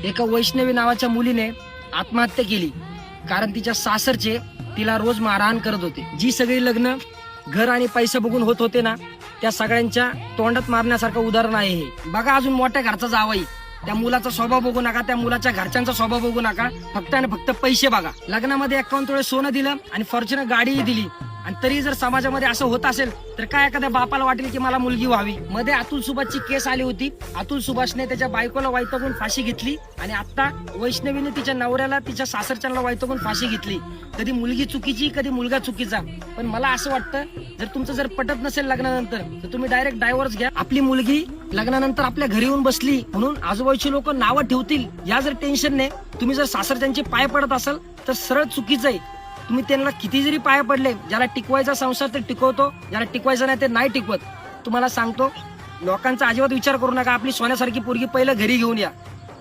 एका वैष्णवी नावाच्या मुलीने आत्महत्या केली कारण तिच्या सासरचे तिला रोज मारहाण करत होते। जी सगळी लग्न घर आणि पैसा बघून होत होते ना, त्या सगळ्यांच्या तोंडात मारण्यासारखं उदाहरण आहे हे। बघा अजून मोठ्या घरचा जावई, त्या मुलाचा स्वभाव बघू नका, त्या मुलाच्या घरच्यांचा स्वभाव बघू नका, फक्त आणि फक्त पैसे बघा। लग्नामध्ये 51 तोळे सोनं दिलं आणि फॉर्च्युनर गाडीही दिली, आणि तरी जर समाजामध्ये असं होत असेल तर काय एखाद्या बापाला वाटेल की मला मुलगी व्हावी। मध्ये अतुल सुभाषची केस आली होती। अतुल सुभाषने त्याच्या बायकोला वैतागून फाशी घेतली आणि आता वैष्णवीने तिच्या नवऱ्याला तिच्या सासरच्यांना वैतागून फाशी घेतली। कधी मुलगी चुकीची, कधी मुलगा चुकीचा। पण मला असं वाटतं जर तुमचं जर पटत नसेल लग्नानंतर तर तुम्ही डायरेक्ट डायव्होर्स घ्या। आपली मुलगी लग्नानंतर आपल्या घरी येऊन बसली म्हणून आजूबाजूची लोक नावं ठेवतील या जर टेन्शनने तुम्ही जर सासरच्यांचे पाय पडत असाल तर सरळ चुकीचं आहे। तुम्ही त्यांना किती जरी पाय पडले, ज्याला टिकवायचा संसार ते टिकवतो, ज्याला टिकवायचा नाही ते नाही टिकवत। तुम्हाला सांगतो लोकांचा अजिबात विचार करू नका, आपली सोन्यासारखी पोरगी पहिलं घरी घेऊन या।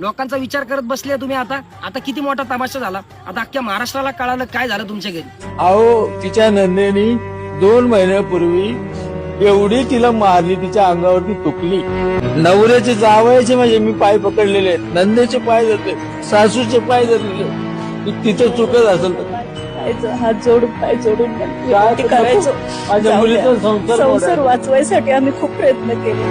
लोकांचा विचार करत बसले तुम्ही। आता किती मोठा तमाशा झाला, आता अख्ख्या महाराष्ट्राला कळालं काय झालं तुमच्या घरी। अहो तिच्या नंदेनी 2 महिन्यापूर्वी एवढी तिला मारली, तिच्या अंगावरती तुकली। नवऱ्याचे जावयाचे म्हणजे मी पाय पकडलेले, नंदेचे पाय धरले, सासूचे पाय धरलेले। तिथं चुकत असेल तर हात जोडून पाय जोडून काय करायचं? माझ्या मुलीचा संसार वाचवायसाठी आम्ही खूप प्रयत्न केले।